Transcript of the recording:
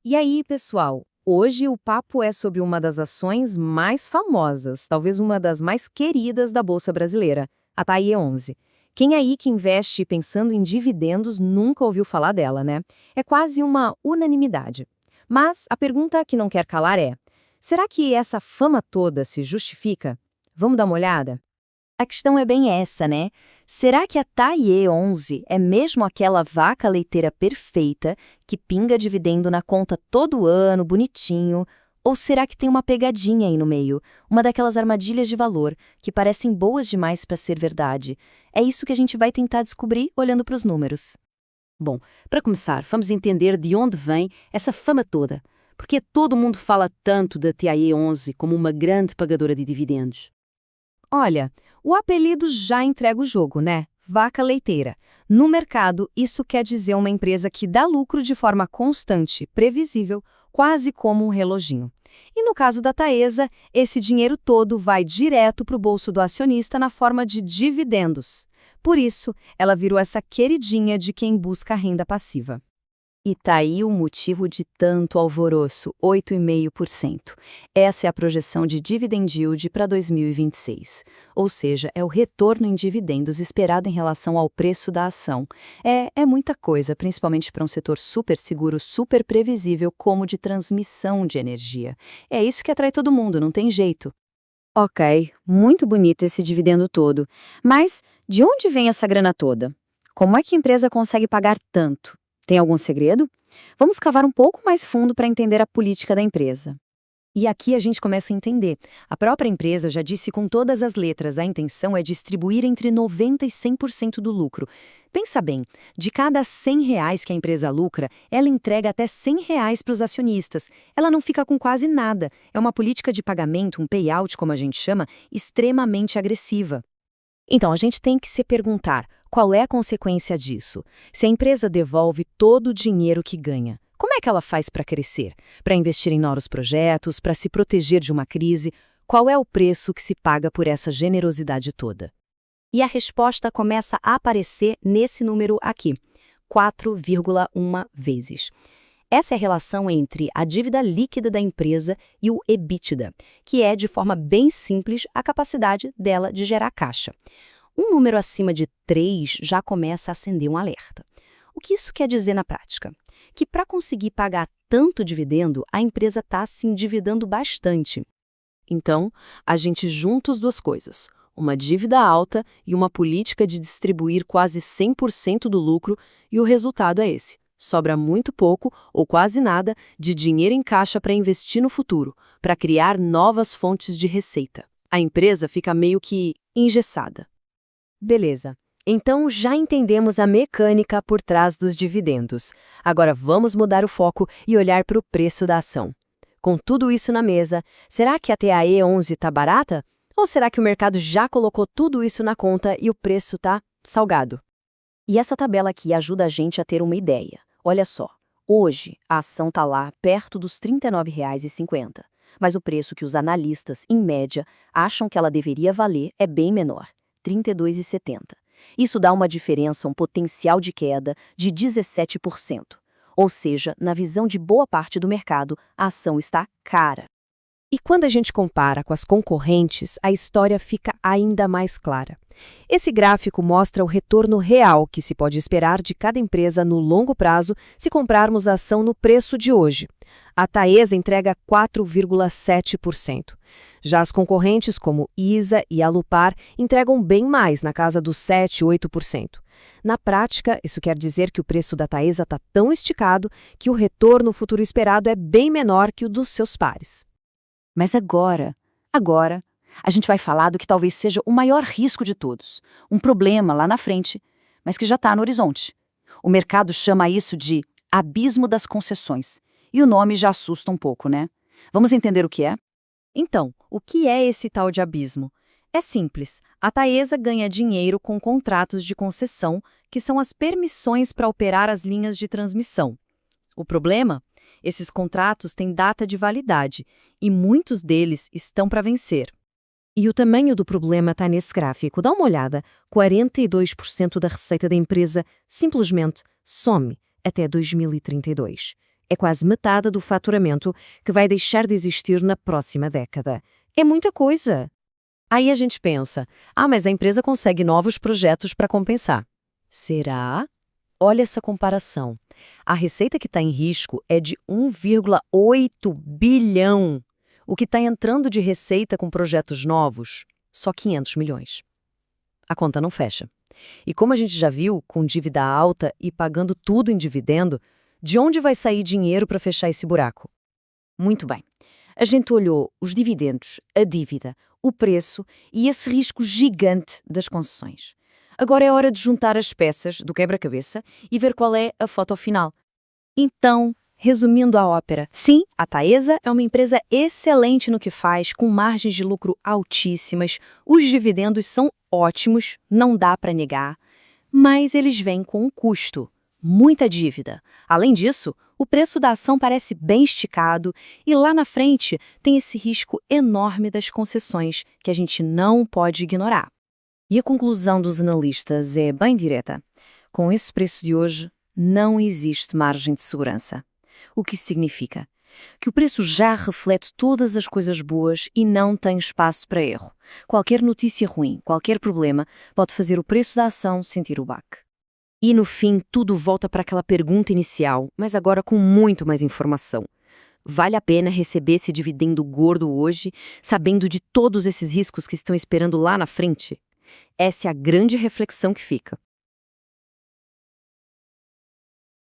E aí, pessoal? Hoje o papo é sobre uma das ações mais famosas, talvez uma das mais queridas da Bolsa Brasileira, a TAIE11. Quem aí que investe pensando em dividendos nunca ouviu falar dela, né? É quase uma unanimidade. Mas a pergunta que não quer calar é: será que essa fama toda se justifica? Vamos dar uma olhada? A questão é bem essa, né? Será que a TAIE 11 é mesmo aquela vaca leiteira perfeita que pinga dividendo na conta todo ano, bonitinho? Ou será que tem uma pegadinha aí no meio? Uma daquelas armadilhas de valor que parecem boas demais para ser verdade? É isso que a gente vai tentar descobrir olhando para os números. Bom, para começar, vamos entender de onde vem essa fama toda. Porque todo mundo fala tanto da TAE 11 como uma grande pagadora de dividendos. Olha, o apelido já entrega o jogo, né? Vaca leiteira. No mercado, isso quer dizer uma empresa que dá lucro de forma constante, previsível, quase como um reloginho. E no caso da Taesa, esse dinheiro todo vai direto para o bolso do acionista na forma de dividendos. Por isso, ela virou essa queridinha de quem busca renda passiva. E tá aí o motivo de tanto alvoroço, 8,5%. Essa é a projeção de dividend yield para 2026. Ou seja, é o retorno em dividendos esperado em relação ao preço da ação. É muita coisa, principalmente para um setor super seguro, super previsível, como o de transmissão de energia. É isso que atrai todo mundo, não tem jeito. Ok, muito bonito esse dividendo todo. Mas de onde vem essa grana toda? Como é que a empresa consegue pagar tanto? Tem algum segredo? Vamos cavar um pouco mais fundo para entender a política da empresa. E aqui a gente começa a entender. A própria empresa já disse com todas as letras, a intenção é distribuir entre 90% e 100% do lucro. Pensa bem, de cada R$ 100 que a empresa lucra, ela entrega até R$ 100 para os acionistas. Ela não fica com quase nada. É uma política de pagamento, um payout, como a gente chama, extremamente agressiva. Então, a gente tem que se perguntar, qual é a consequência disso? Se a empresa devolve todo o dinheiro que ganha, como é que ela faz para crescer? Para investir em novos projetos, para se proteger de uma crise? Qual é o preço que se paga por essa generosidade toda? E a resposta começa a aparecer nesse número aqui, 4,1 vezes. Essa é a relação entre a dívida líquida da empresa e o EBITDA, que é, de forma bem simples, a capacidade dela de gerar caixa. Um número acima de 3 já começa a acender um alerta. O que isso quer dizer na prática? Que para conseguir pagar tanto dividendo, a empresa está se endividando bastante. Então, a gente junta as duas coisas, uma dívida alta e uma política de distribuir quase 100% do lucro, e o resultado é esse. Sobra muito pouco, ou quase nada, de dinheiro em caixa para investir no futuro, para criar novas fontes de receita. A empresa fica meio que engessada. Beleza. Então já entendemos a mecânica por trás dos dividendos. Agora vamos mudar o foco e olhar para o preço da ação. Com tudo isso na mesa, será que a TAE 11 está barata? Ou será que o mercado já colocou tudo isso na conta e o preço está salgado? E essa tabela aqui ajuda a gente a ter uma ideia. Olha só, hoje a ação está lá perto dos R$ 39,50, mas o preço que os analistas, em média, acham que ela deveria valer é bem menor, R$ 32,70. Isso dá uma diferença, um potencial de queda de 17%. Ou seja, na visão de boa parte do mercado, a ação está cara. E quando a gente compara com as concorrentes, a história fica ainda mais clara. Esse gráfico mostra o retorno real que se pode esperar de cada empresa no longo prazo se comprarmos a ação no preço de hoje. A Taesa entrega 4,7%. Já as concorrentes, como ISA e Alupar, entregam bem mais, na casa dos 7, 8%. Na prática, isso quer dizer que o preço da Taesa está tão esticado que o retorno futuro esperado é bem menor que o dos seus pares. Mas agora, a gente vai falar do que talvez seja o maior risco de todos. Um problema lá na frente, mas que já está no horizonte. O mercado chama isso de abismo das concessões. E o nome já assusta um pouco, né? Vamos entender o que é? Então, o que é esse tal de abismo? É simples. A Taesa ganha dinheiro com contratos de concessão, que são as permissões para operar as linhas de transmissão. O problema? Esses contratos têm data de validade e muitos deles estão para vencer. E o tamanho do problema está nesse gráfico. Dá uma olhada. 42% da receita da empresa simplesmente some até 2032. É quase metade do faturamento que vai deixar de existir na próxima década. É muita coisa. Aí a gente pensa, mas a empresa consegue novos projetos para compensar. Será? Olha essa comparação. A receita que está em risco é de 1,8 bilhão. O que está entrando de receita com projetos novos, só 500 milhões. A conta não fecha. E como a gente já viu, com dívida alta e pagando tudo em dividendo, de onde vai sair dinheiro para fechar esse buraco? Muito bem. A gente olhou os dividendos, a dívida, o preço e esse risco gigante das concessões. Agora é hora de juntar as peças do quebra-cabeça e ver qual é a foto final. Então, resumindo a ópera, sim, a Taesa é uma empresa excelente no que faz, com margens de lucro altíssimas, os dividendos são ótimos, não dá para negar, mas eles vêm com um custo, muita dívida. Além disso, o preço da ação parece bem esticado e lá na frente tem esse risco enorme das concessões, que a gente não pode ignorar. E a conclusão dos analistas é bem direta. Com esse preço de hoje, não existe margem de segurança. O que isso significa? Que o preço já reflete todas as coisas boas e não tem espaço para erro. Qualquer notícia ruim, qualquer problema, pode fazer o preço da ação sentir o baque. E no fim, tudo volta para aquela pergunta inicial, mas agora com muito mais informação. Vale a pena receber esse dividendo gordo hoje, sabendo de todos esses riscos que estão esperando lá na frente? Essa é a grande reflexão que fica.